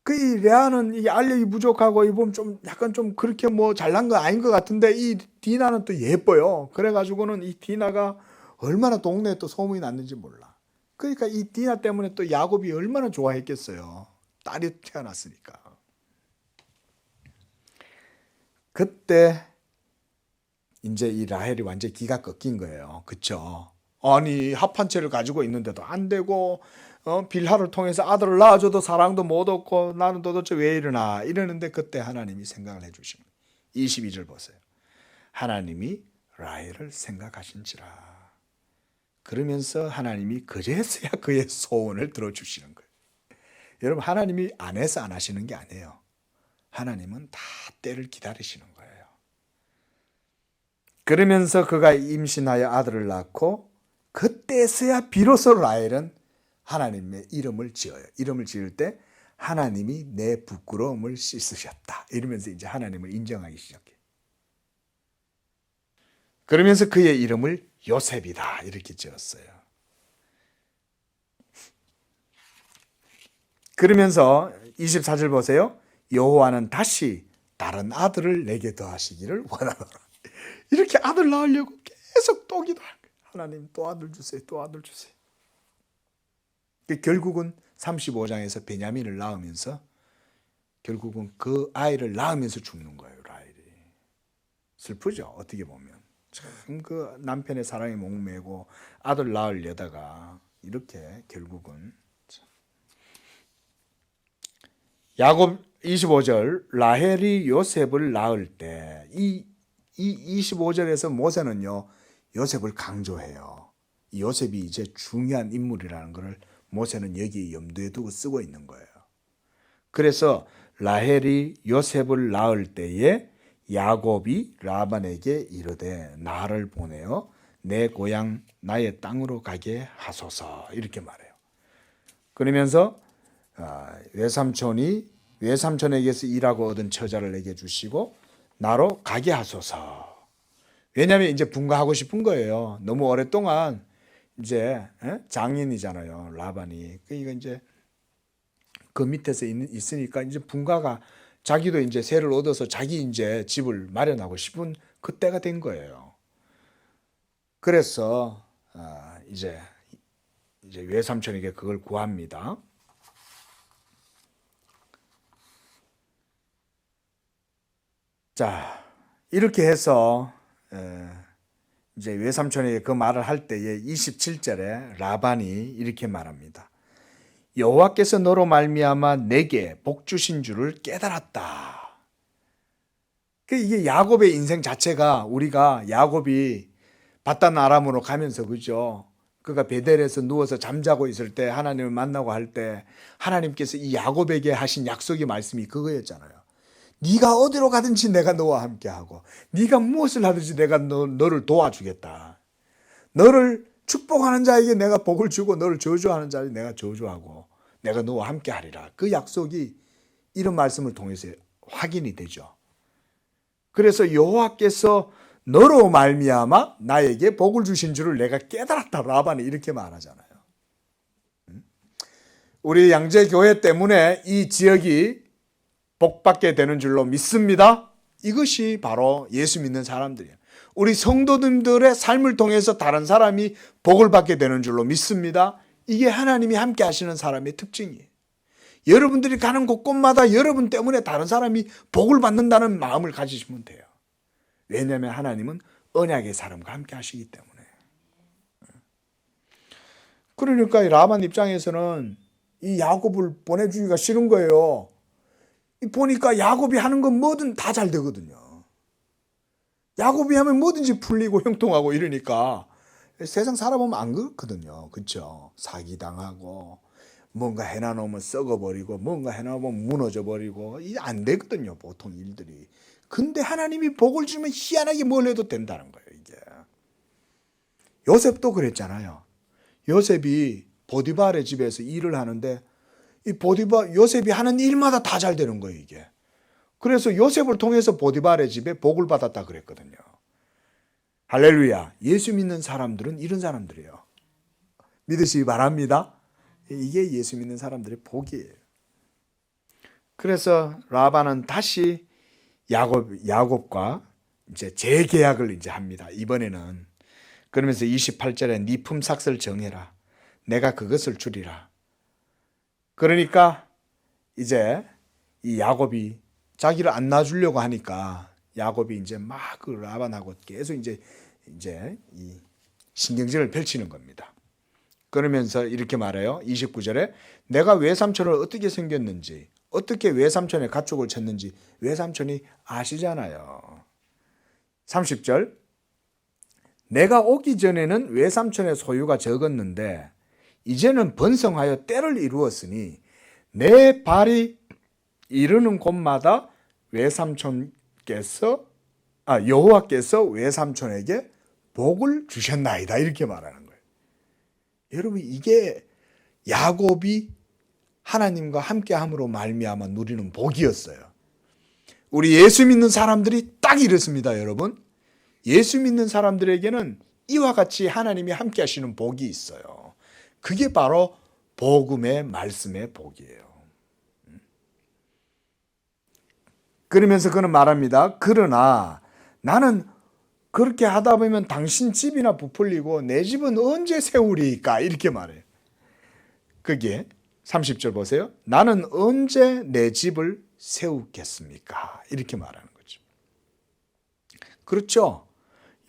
그 이 레아는 이 알력이 부족하고 이 보면 좀 약간 좀 그렇게 뭐 잘난 거 아닌 것 같은데 이 디나는 또 예뻐요. 그래가지고는 이 디나가 얼마나 동네에 또 소문이 났는지 몰라. 그러니까 이 디나 때문에 또 야곱이 얼마나 좋아했겠어요. 딸이 태어났으니까. 그때 이제 이 라헬이 완전히 기가 꺾인 거예요. 그쵸? 아니 합한 채를 가지고 있는데도 안 되고 빌하를 통해서 아들을 낳아줘도 사랑도 못 얻고 나는 도대체 왜 이러나 이러는데 그때 하나님이 생각을 해주신 거예요. 22절 보세요. 하나님이 라헬을 생각하신지라. 그러면서 하나님이 그제서야 그의 소원을 들어주시는 거예요. 여러분 하나님이 안 해서 안 하시는 게 아니에요. 하나님은 다 때를 기다리시는 거예요. 그러면서 그가 임신하여 아들을 낳고 그때서야 비로소 라헬은 하나님의 이름을 지어요. 이름을 지을 때 하나님이 내 부끄러움을 씻으셨다. 이러면서 이제 하나님을 인정하기 시작해요. 그러면서 그의 이름을 요셉이다. 이렇게 지었어요. 그러면서 24절 보세요. 여호와는 다시 다른 아들을 내게 더하시기를 원하노라. 이렇게 아들 낳으려고 계속 또 기도한 거예요. 하나님 또 아들 주세요. 또 아들 주세요. 결국은 35장에서 베냐민을 낳으면서 결국은 그 아이를 낳으면서 죽는 거예요. 라헬이. 슬프죠. 어떻게 보면. 참 그 남편의 사랑에 목매고 아들 낳으려다가 이렇게 결국은. 야곱 25절 라헬이 요셉을 낳을 때 이 25절에서 모세는요 요셉을 강조해요. 요셉이 이제 중요한 인물이라는 것을 모세는 여기 염두에 두고 쓰고 있는 거예요. 그래서 라헬이 요셉을 낳을 때에 야곱이 라반에게 이르되 나를 보내어 내 고향 나의 땅으로 가게 하소서 이렇게 말해요. 그러면서 외삼촌에게서 일하고 얻은 처자를 내게 주시고 나로 가게 하소서. 왜냐하면 이제 분가하고 싶은 거예요. 너무 오랫동안 이제 장인이잖아요, 라반이. 그러니까 이제 그 밑에서 있으니까 이제 분가가 자기도 이제 세를 얻어서 자기 이제 집을 마련하고 싶은 그때가 된 거예요. 그래서 이제 외삼촌에게 그걸 구합니다. 자, 이렇게 해서 이제 외삼촌에게 그 말을 할 때에 27절에 라반이 이렇게 말합니다. 여호와께서 너로 말미암아 내게 복 주신 줄을 깨달았다. 이게 야곱의 인생 자체가 우리가 야곱이 바단 아람으로 가면서 그죠? 그가 베델에서 누워서 잠자고 있을 때 하나님을 만나고 할 때 하나님께서 이 야곱에게 하신 약속의 말씀이 그거였잖아요. 네가 어디로 가든지 내가 너와 함께하고 네가 무엇을 하든지 내가 너를 도와주겠다. 너를 축복하는 자에게 내가 복을 주고 너를 저주하는 자에게 내가 저주하고 내가 너와 함께하리라. 그 약속이 이런 말씀을 통해서 확인이 되죠. 그래서 여호와께서 너로 말미암아 나에게 복을 주신 줄을 내가 깨달았다. 라반이 이렇게 말하잖아요. 우리 양재교회 때문에 이 지역이 복받게 되는 줄로 믿습니다. 이것이 바로 예수 믿는 사람들이에요. 우리 성도님들의 삶을 통해서 다른 사람이 복을 받게 되는 줄로 믿습니다. 이게 하나님이 함께 하시는 사람의 특징이에요. 여러분들이 가는 곳곳마다 여러분 때문에 다른 사람이 복을 받는다는 마음을 가지시면 돼요. 왜냐하면 하나님은 언약의 사람과 함께 하시기 때문에. 그러니까 라반 입장에서는 이 야곱을 보내주기가 싫은 거예요. 보니까 야곱이 하는 건 뭐든 다 잘 되거든요. 야곱이 하면 뭐든지 풀리고 형통하고 이러니까 세상 살아보면 안 그렇거든요. 그렇죠? 사기당하고 뭔가 해놔놓으면 썩어버리고 뭔가 해놔놓으면 무너져버리고 이게 안 되거든요. 보통 일들이. 근데 하나님이 복을 주면 희한하게 뭘 해도 된다는 거예요. 이게. 요셉도 그랬잖아요. 요셉이 보디발의 집에서 일을 하는데 이 요셉이 하는 일마다 다 잘 되는 거예요, 이게. 그래서 요셉을 통해서 보디발의 집에 복을 받았다 그랬거든요. 할렐루야. 예수 믿는 사람들은 이런 사람들이에요. 믿으시기 바랍니다. 이게 예수 믿는 사람들의 복이에요. 그래서 라반은 다시 야곱과 이제 재계약을 이제 합니다. 이번에는. 그러면서 28절에 네 품삯을 정해라. 내가 그것을 주리라. 그러니까 이제 이 야곱이 자기를 안 놔주려고 하니까 야곱이 이제 막 그 라반하고 계속 이제 이 신경전을 펼치는 겁니다. 그러면서 이렇게 말해요. 29절에 내가 외삼촌을 어떻게 생겼는지 어떻게 외삼촌의 가축을 쳤는지 외삼촌이 아시잖아요. 30절 내가 오기 전에는 외삼촌의 소유가 적었는데 이제는 번성하여 때를 이루었으니 내 발이 이르는 곳마다 여호와께서 외삼촌에게 복을 주셨나이다 이렇게 말하는 거예요. 여러분 이게 야곱이 하나님과 함께함으로 말미암아 누리는 복이었어요. 우리 예수 믿는 사람들이 딱 이렇습니다, 여러분. 예수 믿는 사람들에게는 이와 같이 하나님이 함께 하시는 복이 있어요. 그게 바로 복음의 말씀의 복이에요. 그러면서 그는 말합니다. 그러나 나는 그렇게 하다 보면 당신 집이나 부풀리고 내 집은 언제 세우리까? 이렇게 말해요. 그게 30절 보세요. 나는 언제 내 집을 세우겠습니까? 이렇게 말하는 거죠. 그렇죠.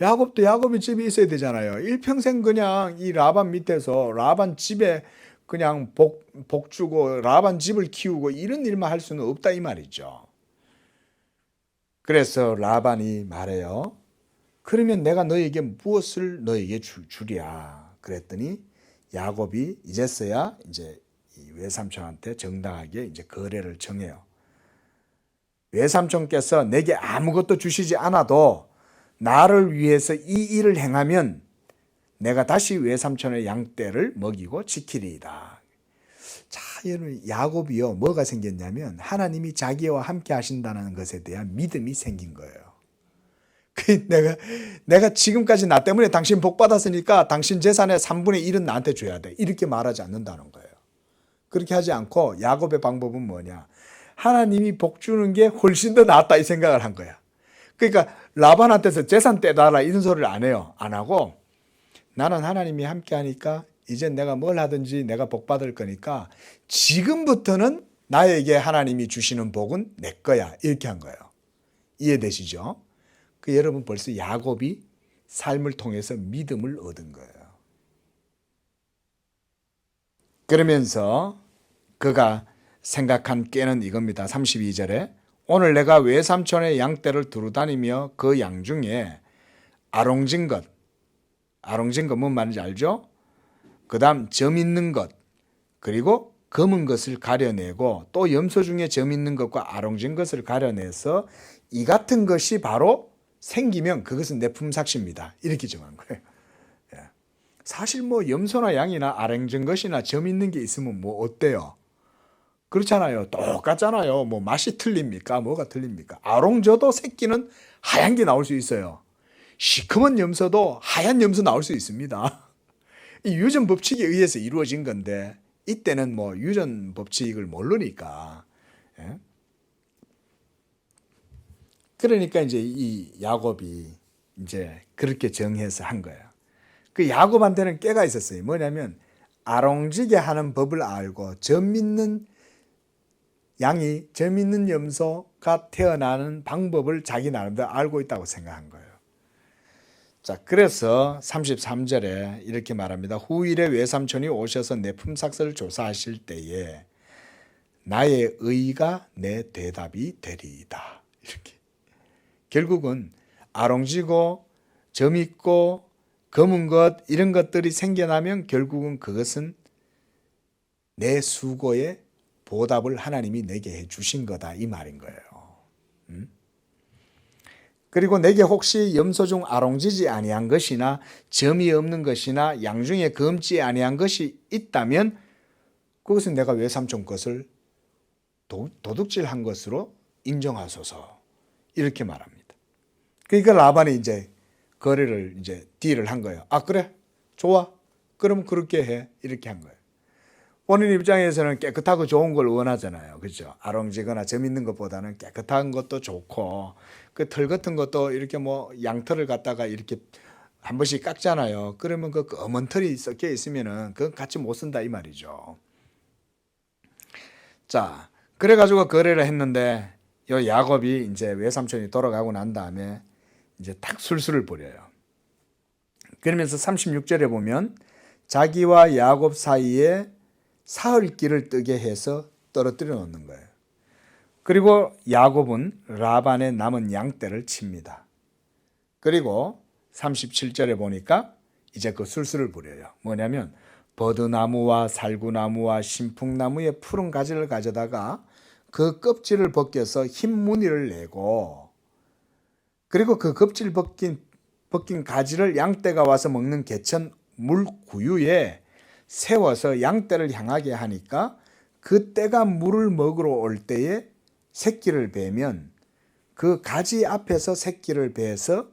야곱도 야곱의 집이 있어야 되잖아요. 일평생 그냥 이 라반 밑에서 라반 집에 그냥 복 주고 라반 집을 키우고 이런 일만 할 수는 없다 이 말이죠. 그래서 라반이 말해요. 그러면 내가 너에게 무엇을 너에게 주랴. 그랬더니 야곱이 이제서야 이제 이 외삼촌한테 정당하게 이제 거래를 정해요. 외삼촌께서 내게 아무것도 주시지 않아도 나를 위해서 이 일을 행하면 내가 다시 외삼촌의 양떼를 먹이고 지키리이다. 자, 여러분 야곱이요 뭐가 생겼냐면 하나님이 자기와 함께 하신다는 것에 대한 믿음이 생긴 거예요. 내가 지금까지 나 때문에 당신 복 받았으니까 당신 재산의 3분의 1은 나한테 줘야 돼. 이렇게 말하지 않는다는 거예요. 그렇게 하지 않고 야곱의 방법은 뭐냐? 하나님이 복 주는 게 훨씬 더 낫다 이 생각을 한 거야. 그러니까 라반한테서 재산 떼달라 이런 소리를 안 해요. 안 하고 나는 하나님이 함께 하니까 이제 내가 뭘 하든지 내가 복 받을 거니까 지금부터는 나에게 하나님이 주시는 복은 내 거야. 이렇게 한 거예요. 이해되시죠? 그 여러분 벌써 야곱이 삶을 통해서 믿음을 얻은 거예요. 그러면서 그가 생각한 꾀는 이겁니다. 32절에 오늘 내가 외삼촌의 양떼를 두루 다니며 그 양 중에 아롱진 것 뭔 말인지 알죠? 그 다음 점 있는 것 그리고 검은 것을 가려내고 또 염소 중에 점 있는 것과 아롱진 것을 가려내서 이 같은 것이 바로 생기면 그것은 내 품삯입니다. 이렇게 정한 거예요. 사실 뭐 염소나 양이나 아롱진 것이나 점 있는 게 있으면 뭐 어때요? 그렇잖아요. 똑같잖아요. 뭐 맛이 틀립니까? 뭐가 틀립니까? 아롱저도 새끼는 하얀 게 나올 수 있어요. 시커먼 염소도 하얀 염소 나올 수 있습니다. 이 유전 법칙에 의해서 이루어진 건데 이때는 뭐 유전 법칙을 모르니까. 그러니까 이제 이 야곱이 이제 그렇게 정해서 한 거예요. 그 야곱한테는 꾀가 있었어요. 뭐냐면 아롱지게 하는 법을 알고 점 있는 양이 점 있는 염소가 태어나는 방법을 자기 나름대로 알고 있다고 생각한 거예요. 자, 그래서 33절에 이렇게 말합니다. 후일에 외삼촌이 오셔서 내 품삯을 조사하실 때에 나의 의가 내 대답이 되리이다. 이렇게. 결국은 아롱지고 점 있고 검은 것 이런 것들이 생겨나면 결국은 그것은 내 수고에 보답을 하나님이 내게 해주신 거다 이 말인 거예요. 그리고 내게 혹시 염소 중 아롱지지 아니한 것이나 점이 없는 것이나 양 중에 검지 아니한 것이 있다면 그것은 내가 외삼촌 것을 도둑질한 것으로 인정하소서 이렇게 말합니다. 그러니까 라반이 이제 거래를 이제 딜을 한 거예요. 아 그래 좋아 그럼 그렇게 해 이렇게 한 거예요. 본인 입장에서는 깨끗하고 좋은 걸 원하잖아요. 그렇죠? 아롱지거나 점 있는 것보다는 깨끗한 것도 좋고 그 털 같은 것도 이렇게 뭐 양털을 갖다가 이렇게 한 번씩 깎잖아요. 그러면 그 검은 털이 섞여 있으면은 그건 같이 못 쓴다 이 말이죠. 자, 그래가지고 거래를 했는데 요 야곱이 이제 외삼촌이 돌아가고 난 다음에 이제 탁 술수를 벌여요. 그러면서 36절에 보면 자기와 야곱 사이에 사흘길을 뜨게 해서 떨어뜨려 놓는 거예요. 그리고 야곱은 라반의 남은 양떼를 칩니다. 그리고 37절에 보니까 이제 그 술수를 부려요. 뭐냐면 버드나무와 살구나무와 신풍나무의 푸른 가지를 가져다가 그 껍질을 벗겨서 흰 무늬를 내고 그리고 그 껍질 벗긴 가지를 양떼가 와서 먹는 개천 물구유에 세워서 양떼를 향하게 하니까 그 떼가 물을 먹으러 올 때에 새끼를 베면 그 가지 앞에서 새끼를 베서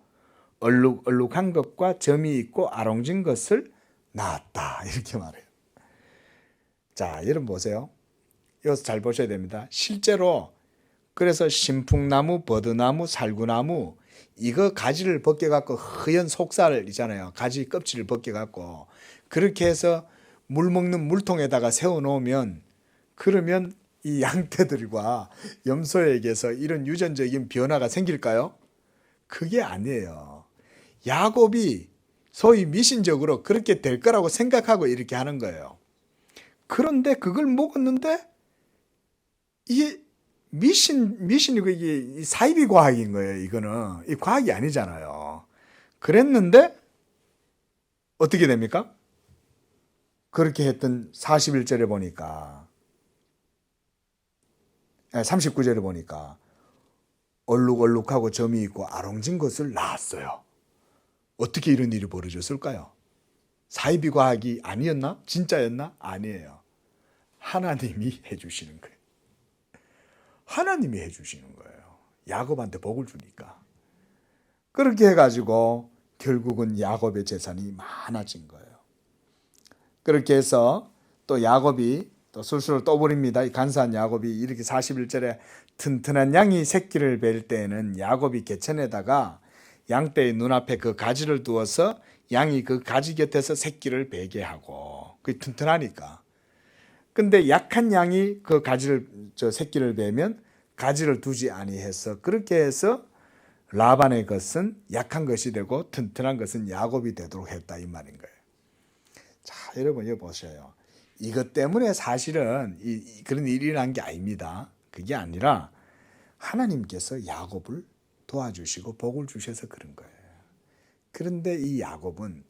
얼룩얼룩한 것과 점이 있고 아롱진 것을 낳았다 이렇게 말해요. 자, 여러분 보세요. 여기서 잘 보셔야 됩니다. 실제로 그래서 신풍나무, 버드나무, 살구나무 이거 가지를 벗겨갖고 허연 속살 있잖아요. 가지 껍질을 벗겨갖고 그렇게 해서 물 먹는 물통에다가 세워놓으면 그러면 이 양떼들과 염소에게서 이런 유전적인 변화가 생길까요? 그게 아니에요. 야곱이 소위 미신적으로 그렇게 될 거라고 생각하고 이렇게 하는 거예요. 그런데 그걸 먹었는데 이게 미신이고 이게 사이비 과학인 거예요. 이거는 이 과학이 아니잖아요. 그랬는데 어떻게 됩니까? 그렇게 했던 41절에 보니까 39절에 보니까 얼룩얼룩하고 점이 있고 아롱진 것을 낳았어요. 어떻게 이런 일이 벌어졌을까요? 사이비 과학이 아니었나? 진짜였나? 아니에요. 하나님이 해주시는 거예요. 하나님이 해주시는 거예요. 야곱한테 복을 주니까. 그렇게 해가지고 결국은 야곱의 재산이 많아진 거예요. 그렇게 해서 또 야곱이 또 술술을 떠버립니다. 이 간사한 야곱이 이렇게 41절에 튼튼한 양이 새끼를 뵐 때에는 야곱이 개천에다가 양떼의 눈앞에 그 가지를 두어서 양이 그 가지 곁에서 새끼를 베게 하고 그게 튼튼하니까. 근데 약한 양이 그 새끼를 베면 가지를 두지 아니해서 그렇게 해서 라반의 것은 약한 것이 되고 튼튼한 것은 야곱이 되도록 했다 이 말인 거예요. 자, 여러분 이거 보세요. 이것 때문에 사실은 그런 일이 일어난 게 아닙니다. 그게 아니라 하나님께서 야곱을 도와주시고 복을 주셔서 그런 거예요. 그런데 이 야곱은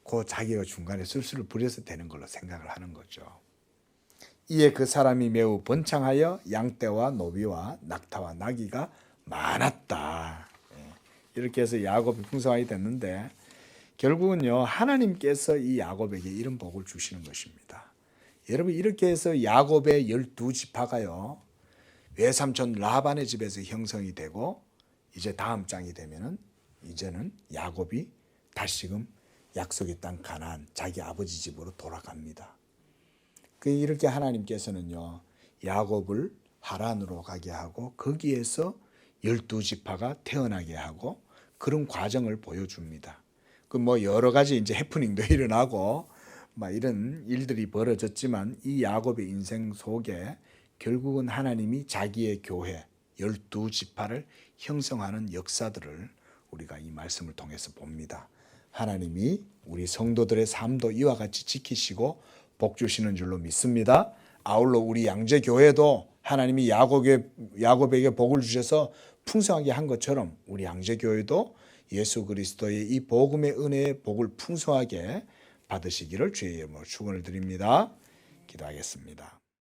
그 자기가 중간에 술수를 부려서 되는 걸로 생각을 하는 거죠. 이에 그 사람이 매우 번창하여 양떼와 노비와 낙타와 나귀가 많았다. 이렇게 해서 야곱이 풍성하게 됐는데 결국은요 하나님께서 이 야곱에게 이런 복을 주시는 것입니다. 여러분 이렇게 해서 야곱의 12지파가요 외삼촌 라반의 집에서 형성이 되고 이제 다음 장이 되면은 이제는 야곱이 다시금 약속의 땅 가나안 자기 아버지 집으로 돌아갑니다. 이렇게 하나님께서는요 야곱을 하란으로 가게 하고 거기에서 12지파가 태어나게 하고 그런 과정을 보여줍니다. 여러 가지 이제 해프닝도 일어나고 이런 일들이 벌어졌지만 이 야곱의 인생 속에 결국은 하나님이 자기의 교회 12지파를 형성하는 역사들을 우리가 이 말씀을 통해서 봅니다. 하나님이 우리 성도들의 삶도 이와 같이 지키시고 복 주시는 줄로 믿습니다. 아울러 우리 양재교회도 하나님이 야곱에게 복을 주셔서 풍성하게 한 것처럼 우리 양재교회도 예수 그리스도의 이 복음의 은혜의 복을 풍성하게 받으시기를 주의 이름으로 축원을 드립니다. 기도하겠습니다.